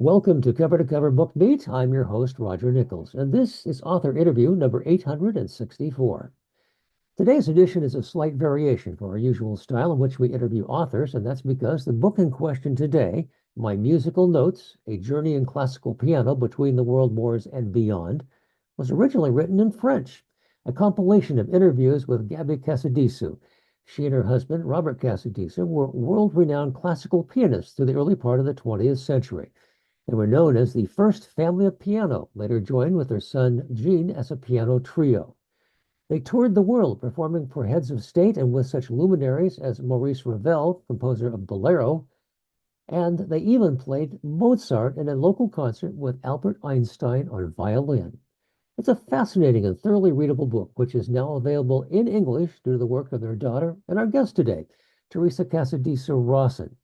Welcome to Cover Book Beat. I'm your host, Roger Nichols, and this is author interview number 864. Today's edition is a slight variation from our usual style in which we interview authors, and that's because the book in question today, My Musical Notes, A Journey in Classical Piano Between the World Wars and Beyond, was originally written in French, a compilation of interviews with Gaby Casadesis. She and her husband, Robert Casadesis, were world-renowned classical pianists through the early part of the 20th century. They were known as the first family of piano, later joined with their son Jean as a piano trio. They toured the world, performing for heads of state and with such luminaries as Maurice Ravel, composer of Bolero, and they even played Mozart in a local concert with Albert Einstein on violin. It's a fascinating and thoroughly readable book, which is now available in English due to the work of their daughter and our guest today, Therese Casadesis Rawson.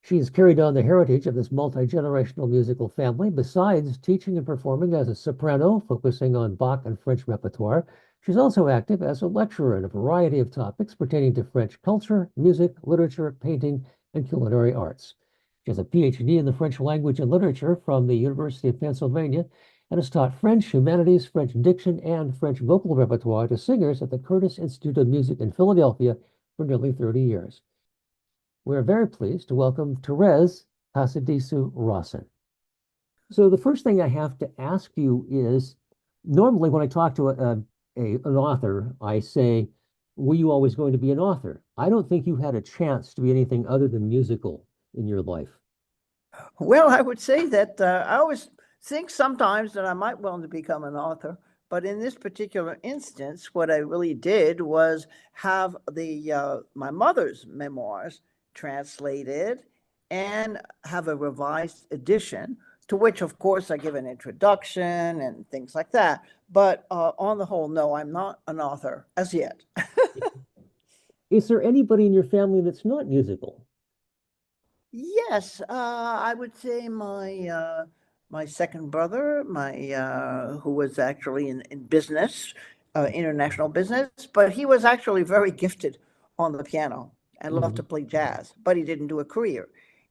She has carried on the heritage of this multi-generational musical family. Besides teaching and performing as a soprano, focusing on Bach and French repertoire, she's also active as a lecturer in a variety of topics pertaining to French culture, music, literature, painting, and culinary arts. She has a PhD in the French language and literature from the University of Pennsylvania and has taught French humanities, French diction, and French vocal repertoire to singers at the Curtis Institute of Music in Philadelphia for nearly 30 years. We're very pleased to welcome Therese Casadesis Rawson. So the first thing I have to ask you is, normally when I talk to an author, I say, were you always going to be an author? I don't think you had a chance to be anything other than musical in your life. Well, I would say that I always think sometimes that I might want to become an author. But in this particular instance, what I really did was have my mother's memoirs translated and have a revised edition, to which, of course, I give an introduction and things like that. But on the whole, no, I'm not an author as yet. Is there anybody in your family that's not musical? Yes, I would say my second brother, who was actually in business, international business, but he was actually very gifted on the piano and loved to play jazz, but he didn't do a career.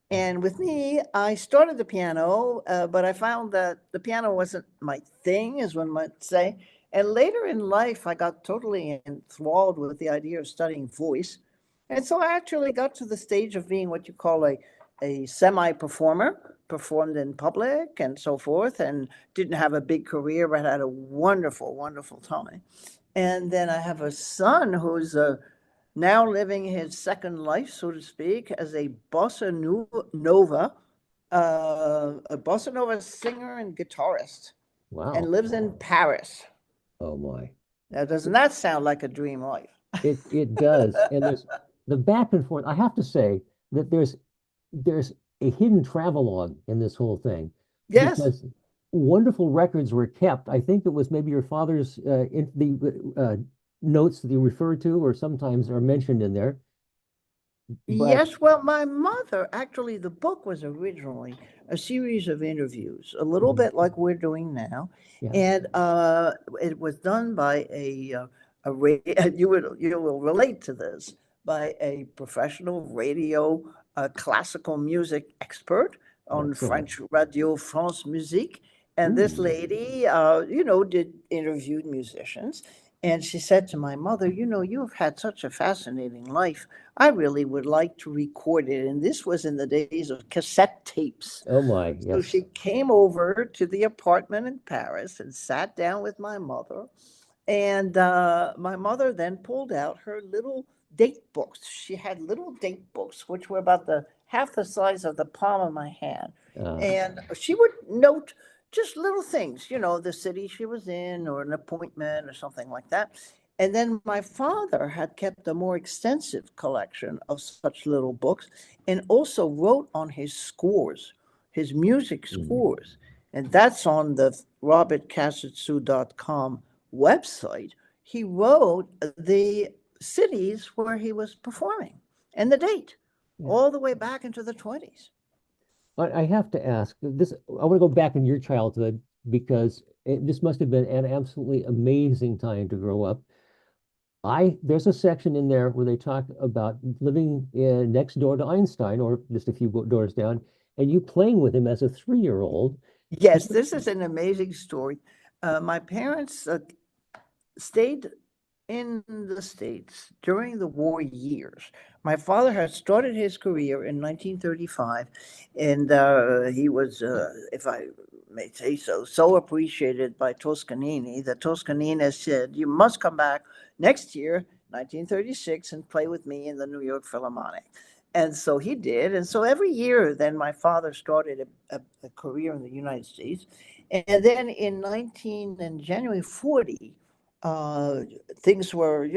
And with me, I started the piano, but I found that the piano wasn't my thing, as one might say. And later in life, I got totally enthralled with the idea of studying voice. And so I actually got to the stage of being what you call a semi-performer, performed in public and so forth, and didn't have a big career, but had a wonderful, wonderful time. And then I have a son who's now living his second life, so to speak, as a bossa nova singer and guitarist. Wow. And lives in Paris. Oh my. Now, doesn't that sound like a dream life? It does. And there's the back and forth. I have to say that there's a hidden travelogue in this whole thing. Yes. Because wonderful records were kept. I think it was maybe your father's notes that you referred to, or sometimes are mentioned in there. Yes, well, my mother, actually, the book was originally a series of interviews, a little bit like we're doing now. Yeah. And it was done by you will relate to this, by a professional radio classical music expert on French Radio France Musique. And this lady, interviewed musicians. And she said to my mother, you've had such a fascinating life. I really would like to record it. And this was in the days of cassette tapes. Oh, my. Yes. So she came over to the apartment in Paris and sat down with my mother. And my mother then pulled out her little date books. She had little date books, which were about half the size of the palm of my hand. And she would note just little things, the city she was in or an appointment or something like that. And then my father had kept a more extensive collection of such little books and also wrote on his scores, his music scores. And that's on the robertcasadesus.com website. He wrote the cities where he was performing and the date, all the way back into the 20s. I have to ask this. I want to go back in your childhood because this must have been an absolutely amazing time to grow up. There's a section in there where they talk about living next door to Einstein, or just a few doors down, and you playing with him as a 3-year-old. Yes, this is an amazing story. My parents stayed in the States during the war years. My father had started his career in 1935, and he was, if I may say so, so appreciated by Toscanini that Toscanini said, "You must come back next year, 1936, and play with me in the New York Philharmonic." And so he did. And so every year, then my father started a career in the United States. And then in January 40, uh, things were,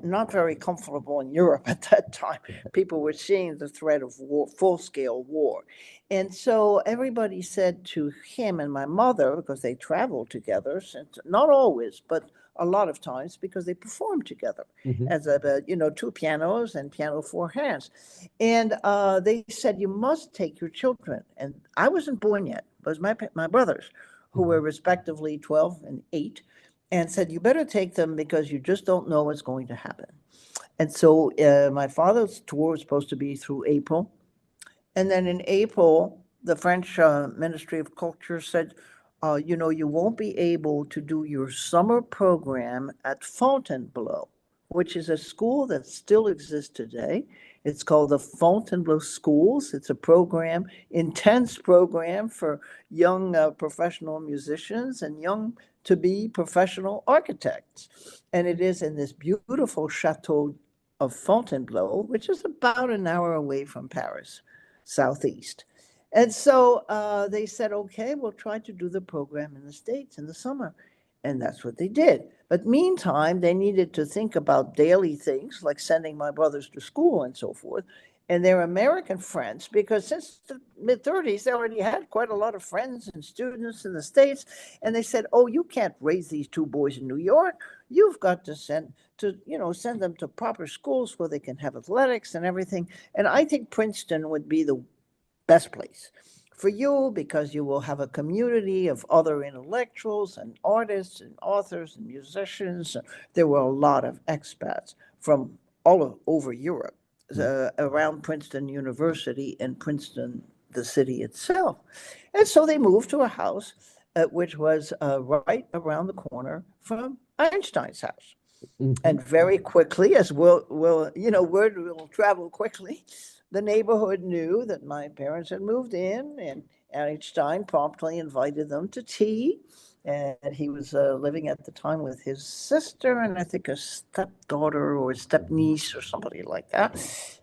not very comfortable in Europe at that time. People were seeing the threat of war, full-scale war. And so everybody said to him and my mother, because they traveled together, since not always, but a lot of times, because they performed together as two pianos and piano four hands. And they said, you must take your children. And I wasn't born yet. It was my brothers, who were respectively 12 and 8, and said, you better take them because you just don't know what's going to happen. And so my father's tour was supposed to be through April. And then in April, the French Ministry of Culture said, you won't be able to do your summer program at Fontainebleau, which is a school that still exists today. It's called the Fontainebleau Schools. It's a program, intense program for young professional musicians and young to-be professional architects. And it is in this beautiful chateau of Fontainebleau, which is about an hour away from Paris, southeast. And so they said, okay, we'll try to do the program in the States in the summer. And that's what they did. But meantime, they needed to think about daily things like sending my brothers to school and so forth. And their American friends, because since the mid-30s, they already had quite a lot of friends and students in the States. And they said, oh, you can't raise these two boys in New York. You've got to send them to proper schools where they can have athletics and everything. And I think Princeton would be the best place for you, because you will have a community of other intellectuals and artists and authors and musicians. There were a lot of expats from all over Europe around Princeton University and Princeton, the city itself. And so they moved to a house which was right around the corner from Einstein's house. And very quickly, as word will travel quickly, the neighborhood knew that my parents had moved in, and Einstein promptly invited them to tea. And he was living at the time with his sister and I think a stepdaughter or stepniece or somebody like that.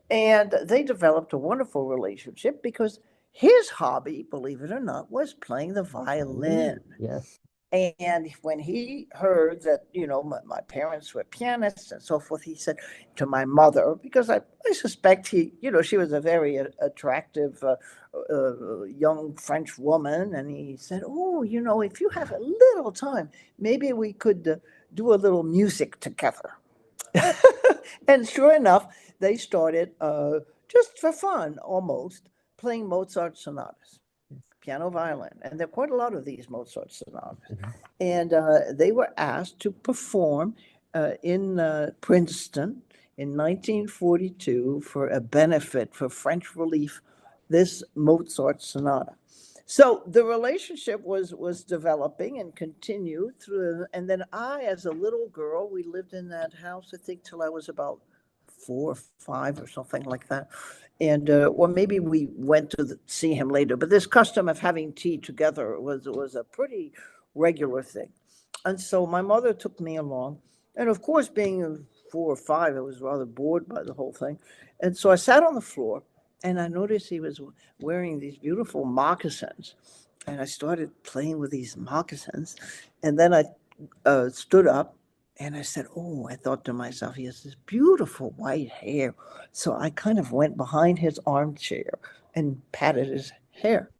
And they developed a wonderful relationship because his hobby, believe it or not, was playing the violin. Yes. And when he heard that, my parents were pianists and so forth, he said to my mother, because I suspect she was a very attractive young French woman. And he said, oh, if you have a little time, maybe we could do a little music together. And sure enough, they started just for fun, almost, playing Mozart sonatas. Piano, violin, and there are quite a lot of these Mozart sonatas. And they were asked to perform in Princeton in 1942 for a benefit for French relief, this Mozart sonata. So the relationship was developing and continued through. And then I, as a little girl, we lived in that house, I think, till I was about 4 or 5 or something like that. And or maybe we went to see him later. But this custom of having tea together was a pretty regular thing. And so my mother took me along. And of course, being 4 or 5, I was rather bored by the whole thing. And so I sat on the floor, and I noticed he was wearing these beautiful moccasins. And I started playing with these moccasins. And then I stood up. And I said, oh, I thought to myself, he has this beautiful white hair. So I kind of went behind his armchair and patted his hair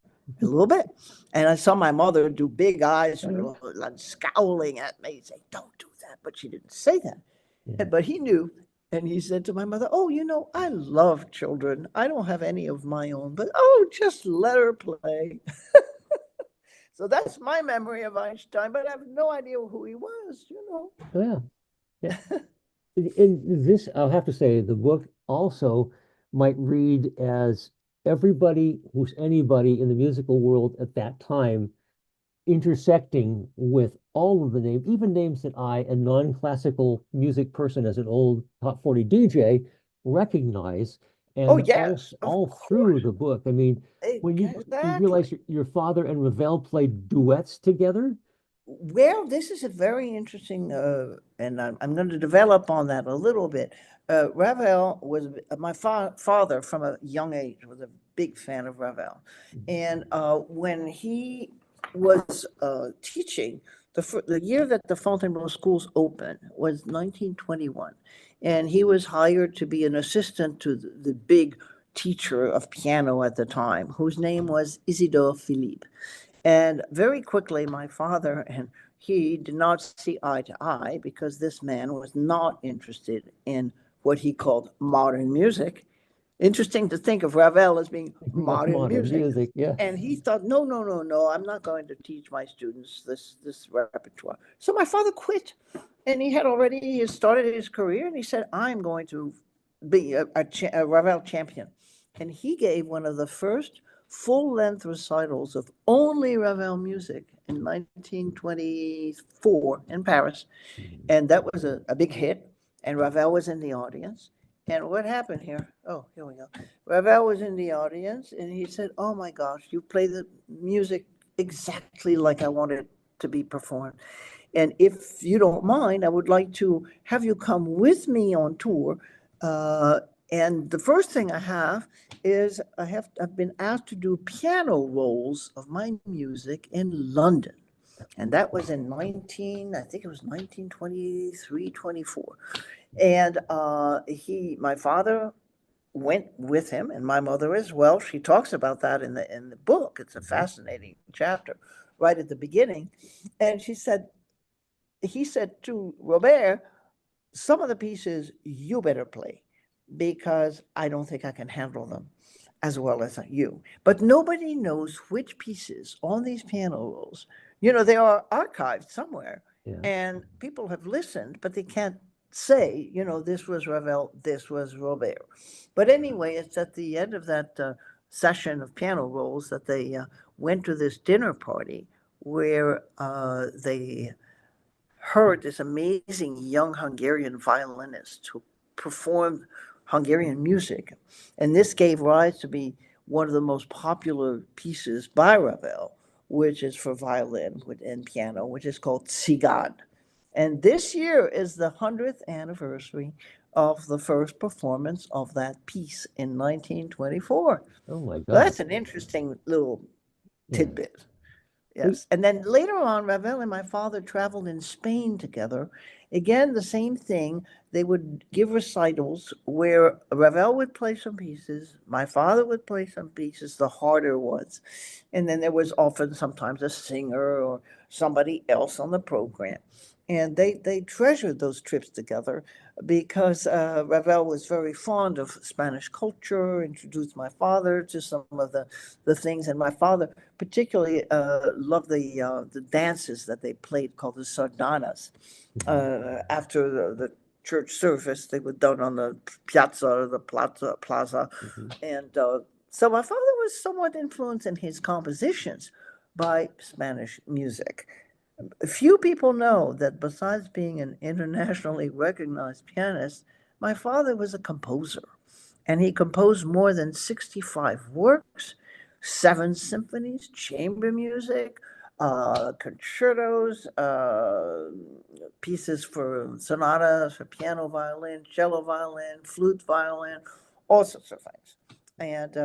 a little bit. And I saw my mother do big eyes, like scowling at me, say, don't do that. But she didn't say that. Yeah. But he knew. And he said to my mother, oh, I love children. I don't have any of my own, but just let her play. So that's my memory of Einstein, but I have no idea who he was, Oh, yeah. In this, I'll have to say, the book also might read as everybody who's anybody in the musical world at that time intersecting with all of the names, even names that I, a non-classical music person, as an old top 40 DJ, recognize, Oh, and yes, of all through course. the book. I mean, when you realize Exactly. your father and Ravel played duets together. Well, this is a very interesting, and I'm going to develop on that a little bit. Ravel was my father from a young age was a big fan of Ravel, and when he was teaching, the year that the Fontainebleau schools opened was 1921, and he was hired to be an assistant to the big teacher of piano at the time, whose name was Isidore Philippe. And very quickly, my father and he did not see eye to eye because this man was not interested in what he called modern music. Interesting to think of Ravel as being modern Modern music. music, yeah. And he thought, no, no, no, no, I'm not going to teach my students this repertoire. So my father quit. And he had already started his career, and he said, I'm going to be a Ravel champion. And he gave one of the first full-length recitals of only Ravel music in 1924 in Paris. And that was a big hit. And Ravel was in the audience. And what happened here? Oh, here we go. Ravel was in the audience, and he said, oh my gosh, you play the music exactly like I want it to be performed. And if you don't mind, I would like to have you come with me on tour. Uh, and the first thing I have is I've been asked to do piano rolls of my music in London. And that was in 19, I think it was 1923, 24. And my father went with him, and my mother as well. She talks about that in the book. It's a fascinating chapter right at the beginning. And he said to Robert, some of the pieces you better play because I don't think I can handle them as well as you. But nobody knows which pieces on these piano rolls, they are archived somewhere, Yeah. and people have listened, but they can't say, this was Ravel, this was Robert. But anyway, it's at the end of that session of piano rolls that they went to this dinner party where they heard this amazing young Hungarian violinist who performed Hungarian music. And this gave rise to be one of the most popular pieces by Ravel, which is for violin and piano, which is called Cigane. And this year is the 100th anniversary of the first performance of that piece in 1924. Oh my So God. that's an interesting little Yeah. tidbit. We, Yes. And then later on, Ravel and my father traveled in Spain together. Again, the same thing. They would give recitals where Ravel would play some pieces, my father would play some pieces, the harder ones. And then there was often sometimes a singer or somebody else on the program. And they treasured those trips together because Ravel was very fond of Spanish culture, introduced my father to some of the things. And my father particularly loved the dances that they played called the sardanas. Mhm. After the church service, they were done on the piazza or the plaza. Mhm. And so my father was somewhat influenced in his compositions by Spanish music. Few people know that besides being an internationally recognized pianist, my father was a composer, and he composed more than 65 works, seven symphonies, chamber music, concertos, pieces for sonatas for piano violin, cello violin, flute violin, all sorts of things. And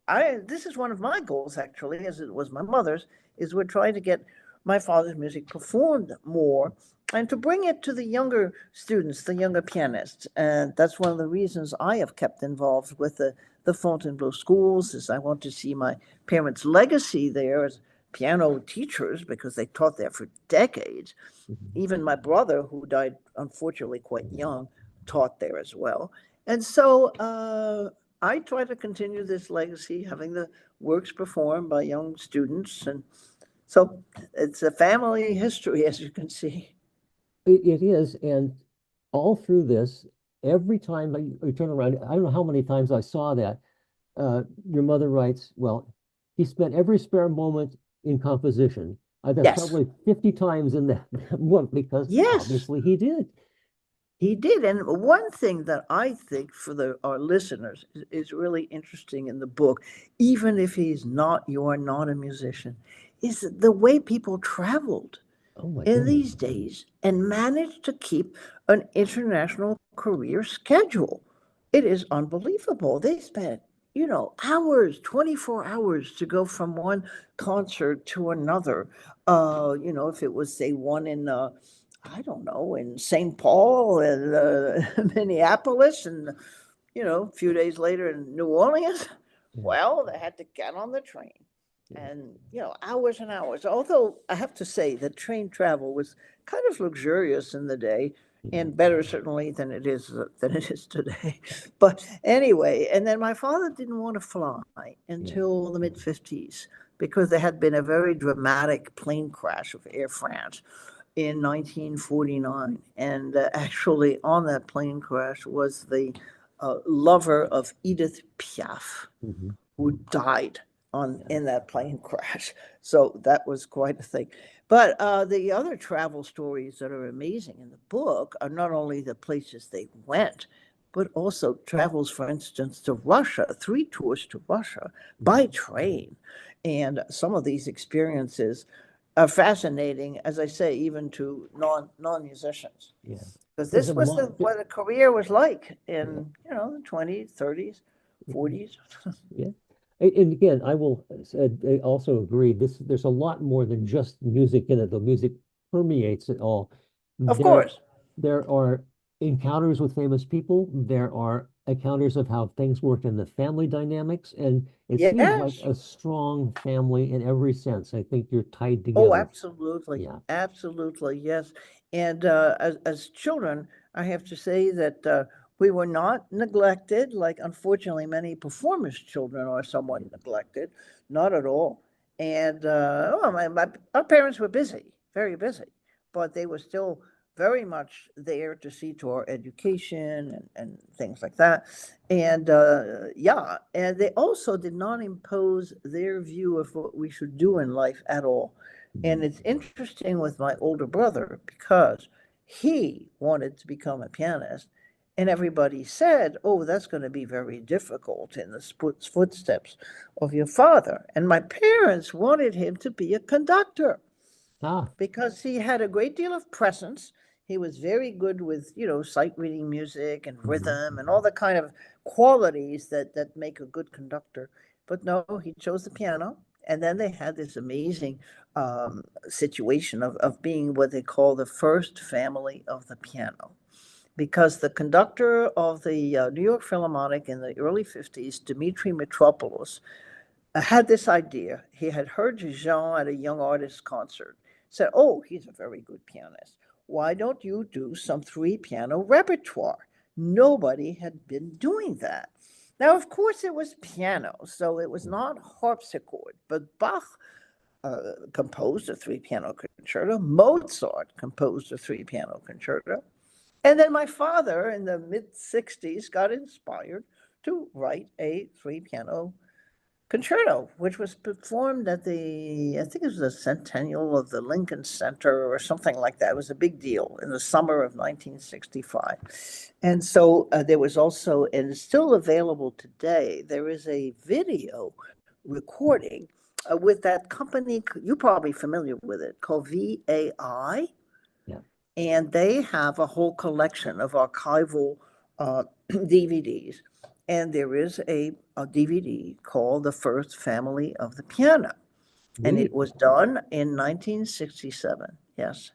I this is one of my goals actually, as it was my mother's, is we're trying to get my father's music performed more and to bring it to the younger students, the younger pianists. And that's one of the reasons I have kept involved with the Fontainebleau schools, is I want to see my parents' legacy there as piano teachers because they taught there for decades. Mhm. Even my brother, who died unfortunately quite young, taught there as well. And so I try to continue this legacy, having the works performed by young students. And so it's a family history, as you can see. It is, and all through this, every time I turn around, I don't know how many times I saw that. your mother writes, well, he spent every spare moment in composition. That's Yes, probably 50 times in that book because yes, obviously he did. he did. And one thing that I think for our listeners is really interesting in the book, even if you are not a musician, is the way people traveled Oh my in goodness. these days and managed to keep an international career schedule. It is unbelievable. They spent, hours, 24 hours to go from one concert to another. If it was, say, one in, I don't know, in St. Paul and Minneapolis, and, a few days later in New Orleans, Yeah. well, they had to get on the train Yeah. and hours and hours. Although I have to say that train travel was kind of luxurious in the day, Yeah. and better certainly than it is today. But anyway, and then my father didn't want to fly Yeah. until the mid 50s because there had been a very dramatic plane crash of Air France in 1949, and actually on that plane crash was the lover of Edith Piaf, Mhm. who died Yeah. in that plane crash. So that was quite a thing. But the other travel stories that are amazing in the book are not only the places they went, but also travels, for instance, to Russia, 3 tours to Russia Yeah. by train. And some of these experiences are fascinating, as I say, even to non musicians, Yeah. because There's this a was mo what a career was like yeah. in the 20s, 30s, Mhm. 40s. Yeah. And again, I will I also agree. There's a lot more than just music in it. The music permeates it all. Of There course. there are encounters with famous people. There are encounters of how things work in the family dynamics, and it seems like Yes. a strong family in every sense. I think you're tied Oh, together. absolutely. Yeah. Absolutely. Yes. And as children, I have to say that we were not neglected, like unfortunately many performers' children are somewhat neglected. Not at all. And well, our parents were busy, very busy, but they were still very much there to see to our education and things like that. And yeah, and they also did not impose their view of what we should do in life at all. And Mhm. it's interesting with my older brother because he wanted to become a pianist, and everybody said, "Oh, that's going to be very difficult in the footsteps of your father." And my parents wanted him to be a conductor Ah. because he had a great deal of presence. He was very good with, sight reading music and Mhm. rhythm and all the kind of qualities that make a good conductor. But no, he chose the piano. And then they had this amazing situation of being what they call the first family of the piano. Because the conductor of the New York Philharmonic in the early 50s, Dmitri Mitropoulos, had this idea. He had heard Jean at a young artist concert, said, "Oh, he's a very good pianist. Why don't you do some 3 piano repertoire?" Nobody had been doing that. Now, of course, it was piano, so it was not harpsichord, but Bach composed a 3 piano concerto. Mozart composed a 3 piano concerto. And then my father in the mid 60s got inspired to write a 3 piano concerto, which was performed at I think it was the centennial of the Lincoln Center or something like that. It was a big deal in the summer of 1965. And so there was also, and it's still available today, there is a video recording with that company, you're probably familiar with it, called VAI. Yeah. And they have a whole collection of archival DVDs. And there is a DVD called The First Family of the Piano. And We it was done in 1967. Yes.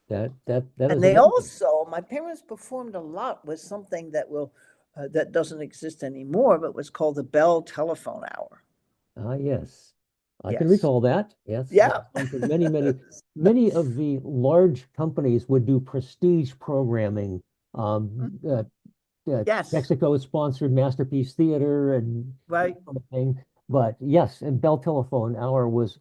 that And is they amazing. also, my parents performed a lot with something that doesn't exist anymore, but was called the Bell Telephone Hour. Ah, yes. I can Yes. recall that. Yes, that Yeah. was something many of the large companies would do prestige programming. Uh, Yes. Mexico sponsored Masterpiece Theater and that Right. sort of thing. But yes, and Bell Telephone Hour was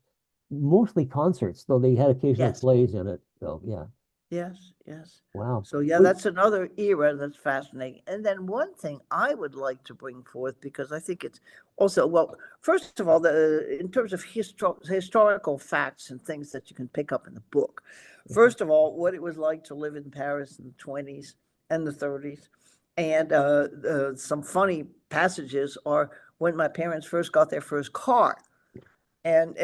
mostly concerts, though they had occasional Yes. plays in it. So yeah. Yes, yes. Wow. So yeah, We, that's another era that's fascinating. And then one thing I would like to bring forth, because I think it's also, well, first of all, in terms of historical facts and things that you can pick up in the book. First of all, what it was like to live in Paris in the 20s and the 30s. And some funny passages are when my parents first got their first car. And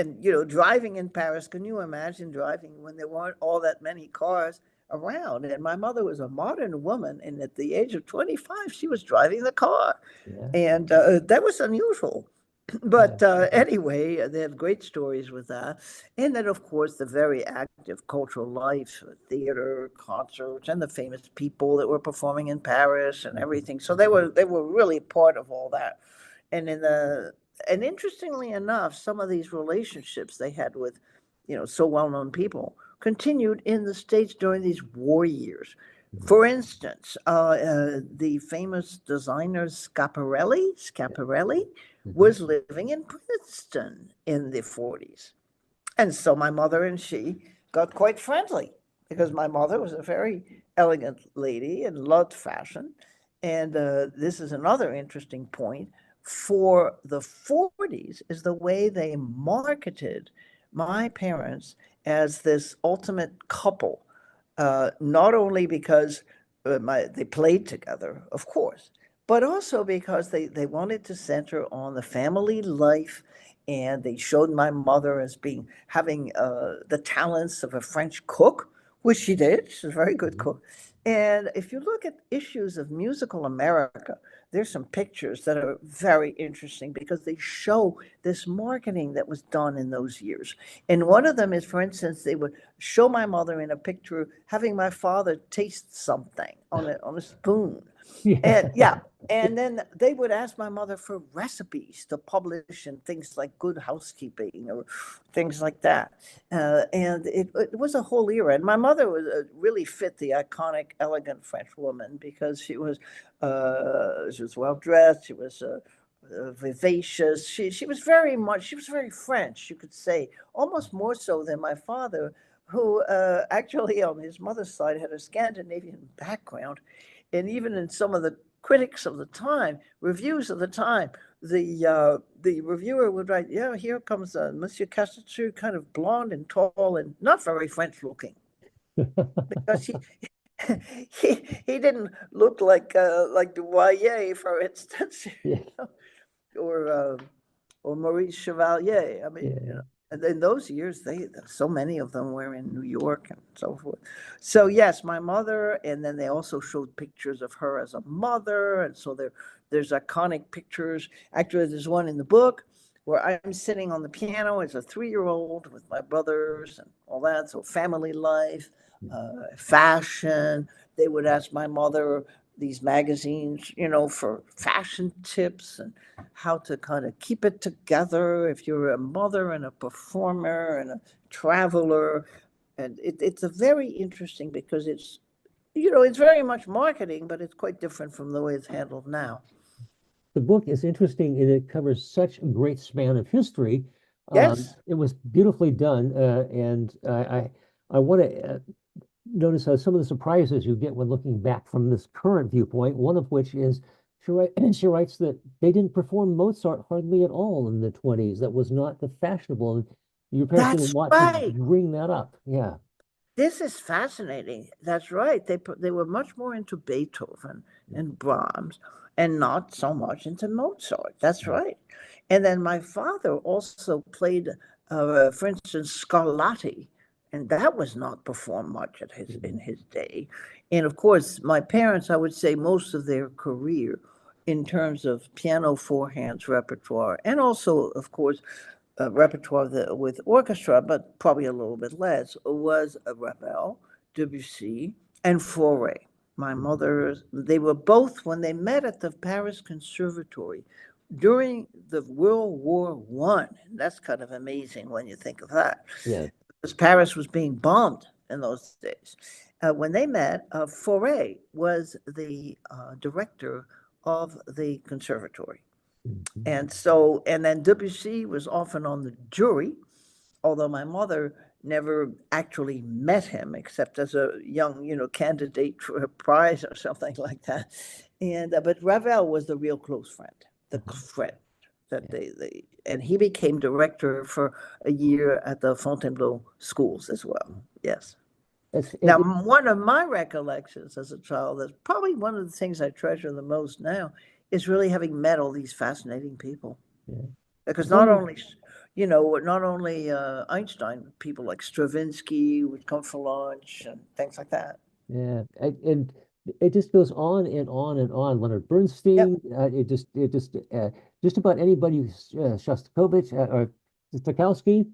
driving in Paris, can you imagine driving when there weren't all that many cars around? And my mother was a modern woman, and at the age of 25, she was driving the car, yeah, and that was unusual. yeah. But anyway, they have great stories with that. And then, of course, the very active cultural life, theater, concerts, and the famous people that were performing in Paris and everything. So they were really part of all that. And and interestingly enough, some of these relationships they had with, so well-known people continued in the States during these war years. For instance, the famous designer Schiaparelli Mhm. was living in Princeton in the 40s. And so my mother and she got quite friendly because my mother was a very elegant lady and loved fashion. And this is another interesting point for the 40s is the way they marketed my parents as this ultimate couple, not only because they played together, of course, but also because they wanted to center on the family life, and they showed my mother as having the talents of a French cook, which she did. She's a very good Mhm. cook. And if you look at issues of Musical America, there's some pictures that are very interesting because they show this marketing that was done in those years. And one of them is, for instance, they would show my mother in a picture having my father taste something on a spoon. And Yeah. yeah, and then they would ask my mother for recipes to publish in things like Good Housekeeping or things like that. And it was a whole era. And my mother really fit the iconic, elegant French woman because she was well dressed. She was vivacious. She was very French, you could say, almost more so than my father, who actually on his mother's side had a Scandinavian background. And even in some of the critics of the time, reviews of the time, the reviewer would write, "Yeah, here comes Monsieur Casadesus, kind of blonde and tall and not very French looking," because he didn't look like Duvalier, for instance, Yeah. or Maurice Chevalier. I mean, Yeah. and in those years, so many of them were in New York and so forth. So yes, my mother, and then they also showed pictures of her as a mother, and so there's iconic pictures. Actually, there's one in the book where I'm sitting on the piano as a 3-year-old with my brothers and all that. So family life, fashion. They would ask my mother these magazines, for fashion tips and how to kind of keep it together if you're a mother and a performer and a traveler. And it's a very interesting because it's very much marketing, but it's quite different from the way it's handled now. The book is interesting and it covers such a great span of history. Yes, It was beautifully done, and I want to notice how some of the surprises you get when looking back from this current viewpoint. One of which is she writes that they didn't perform Mozart hardly at all in the 20s. That was not the fashionable, and your parents didn't that's want to right. bring that up. Yeah. This is fascinating. That's right. They were much more into Beethoven and Brahms and not so much into Mozart. That's right. And then my father also played, for instance, Scarlatti, and that was not performed much in Mhm. his day. And of course, my parents, I would say, most of their career in terms of piano four hands repertoire, and also, of course, repertoire with orchestra, but probably a little bit less, was Ravel, Debussy, and Fauré. My mother, they were both, when they met at the Paris Conservatory during the World War One. That's kind of amazing when you think of that, Yeah. because Paris was being bombed in those days. When they met, Fauré was the director of the conservatory. Mhm. And then Debussy was often on the jury, although my mother never actually met him except as a young, candidate for a prize or something like that. And but Ravel was the real close friend, the friend that and he became director for a year at the Fontainebleau schools as well. Yes. Now, one of my recollections as a child, that's probably one of the things I treasure the most now, is really having met all these fascinating people. Yeah. Because not only, Einstein, people like Stravinsky would come for lunch and things like that. Yeah, and it just goes on and on and on. Leonard Yep. Bernstein, just about anybody, Shostakovich or Stokowski,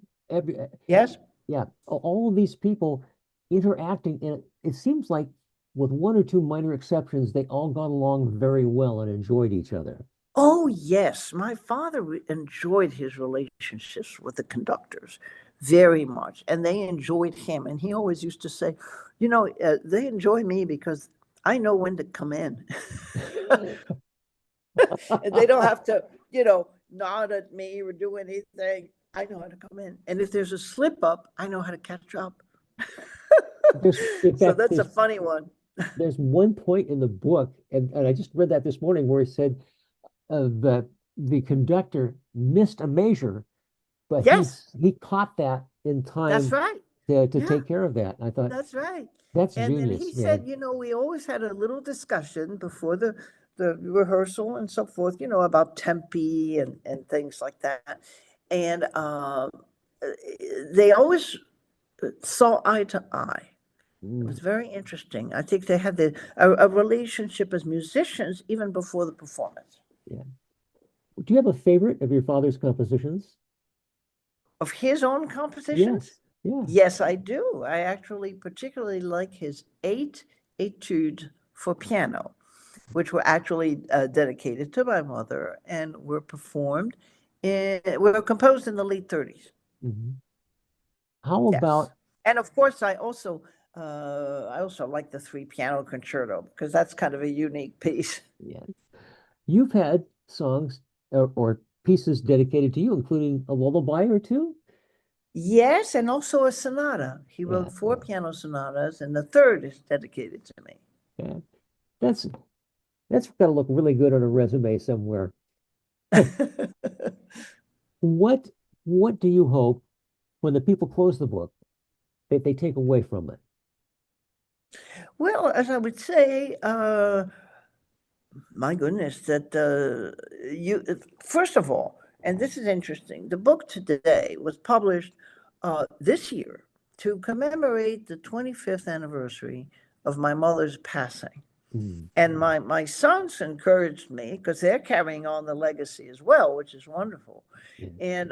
Yes. yeah, all of these people interacting, and it seems like with one or two minor exceptions, they all got along very well and enjoyed each other. Oh, yes. My father enjoyed his relationships with the conductors very much, and they enjoyed him. And he always used to say, they enjoy me because I know when to come in. And they don't have to, nod at me or do anything. I know how to come in. And if there's a slip up, I know how to catch up. In So fact, that's a funny one. there's one point in the book, and I just read that this morning, where he said that the conductor missed a measure, but Yes, he caught that in that's time right. to Yeah, take care of that. And I thought that's right. that's And then genius. he Yeah. said, we always had a little discussion before the rehearsal and so forth, about tempi and things like that. And they always saw eye to eye. It was Mm, very interesting. I think they had a relationship as musicians even before the performance. yeah. Do you have a favorite of your father's compositions? Of his own compositions? Yes. Yeah. Yes, I do. I actually particularly like his 8 etudes for piano, which were actually dedicated to my mother and were composed in the late 30s. Mhm. How Yes. about, And of course, I also like the three piano concerto because that's kind of a unique piece. yeah, you've had songs or pieces dedicated to you, including a lullaby or two? Yes, and also a sonata. He Yeah. wrote four piano sonatas, and the third is dedicated to me. Yeah. That's that's got to look really good on a resume somewhere. What what do you hope when the people close the book that they take away from it? Well, as I would say, my goodness, that first of all, and this is interesting, the book today was published this year to commemorate the 25th anniversary of my mother's passing. Mm, And my sons encouraged me because they're carrying on the legacy as well, which is wonderful. yeah. And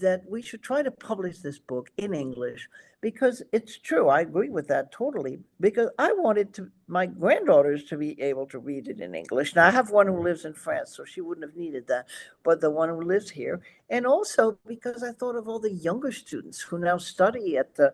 that we should try to publish this book in English because it's true. I agree with that totally. Because I wanted my granddaughters to be able to read it in English. Now I have one who lives in France, so she wouldn't have needed that, but the one who lives here, and also because I thought of all the younger students who now study at the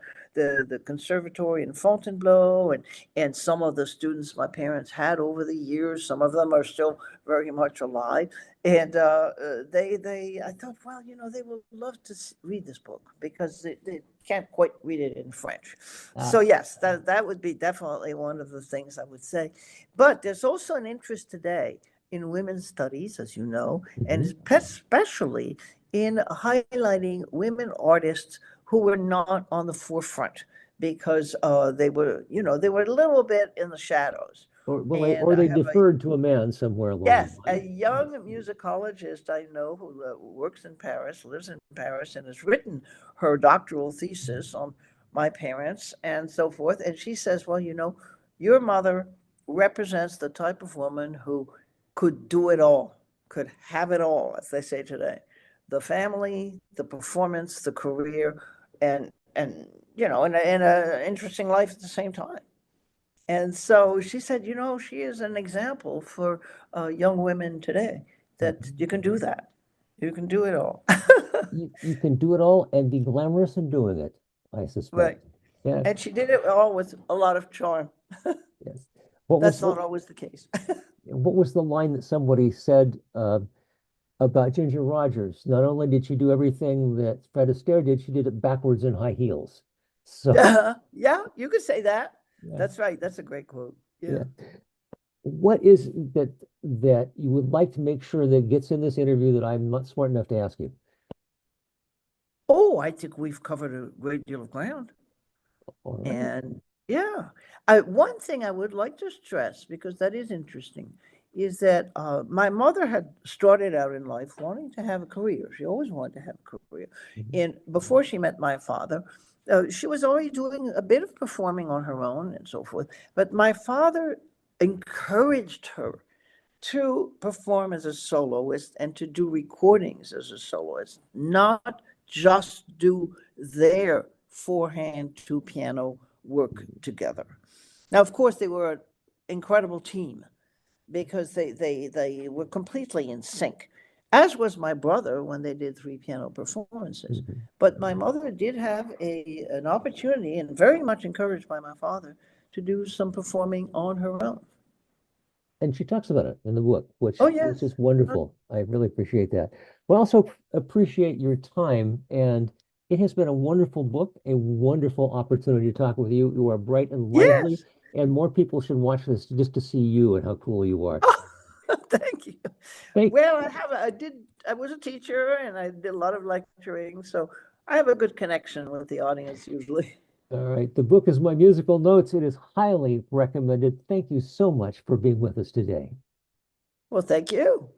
conservatory in Fontainebleau, and some of the students my parents had over the years. Some of them are still very much alive, and I thought, well, they will love to read this book because they can't quite read it in French. Uh, So yes, that would be definitely one of the things I would say. But there's also an interest today in women's studies, as you know, and mhm. especially in highlighting women artists who were not on the forefront because they were a little bit in the shadows. And Or I they have deferred to a man somewhere along the yes, a line. Yeah. young musicologist I know who works in Paris, lives in Paris, and has written her doctoral thesis on my parents and so forth. And she says, well, your mother represents the type of woman who could do it all, could have it all, as they say today, the family, the performance, the career, and in a interesting life at the same time. And so she said, she is an example for young women today that Mhm. you can do that. You can do it all. You can do it all and be glamorous in doing it, I suspect. Right. Yeah. And she did it all with a lot of charm. Yes. What was That's the not always the case. what was the line that somebody said? about Ginger Rogers. Not only did she do everything that Fred Astaire did, she did it backwards in high heels. So, Yeah, you could say that. yeah, That's right. That's a great quote. Yeah. yeah. What is that you would like to make sure that gets in this interview that I'm not smart enough to ask you? Oh, I think we've covered a great deal of ground. All right. And yeah, one thing I would like to stress, because that is interesting, is that my mother had started out in life wanting to have a career. She always wanted to have a career. Mhm. And before she met my father, she was already doing a bit of performing on her own and so forth. But my father encouraged her to perform as a soloist and to do recordings as a soloist, not just do their four-hand, two piano work together. Now, of course, they were an incredible team because they were completely in sync, as was my brother when they did three piano performances. Mhm. But my mother did have an opportunity, and very much encouraged by my father, to do some performing on her own. And she talks about it in the book, Oh, which yes. is wonderful. I really appreciate that. We also appreciate your time, and it has been a wonderful book, a wonderful opportunity to talk with you. You are bright and lively, Yes. and more people should watch this just to see you and how cool you are. Thank you. Thank, Well, I was a teacher and I did a lot of lecturing, so I have a good connection with the audience usually. all right. The book is My Musical Notes. It is highly recommended. Thank you so much for being with us today. Well, thank you.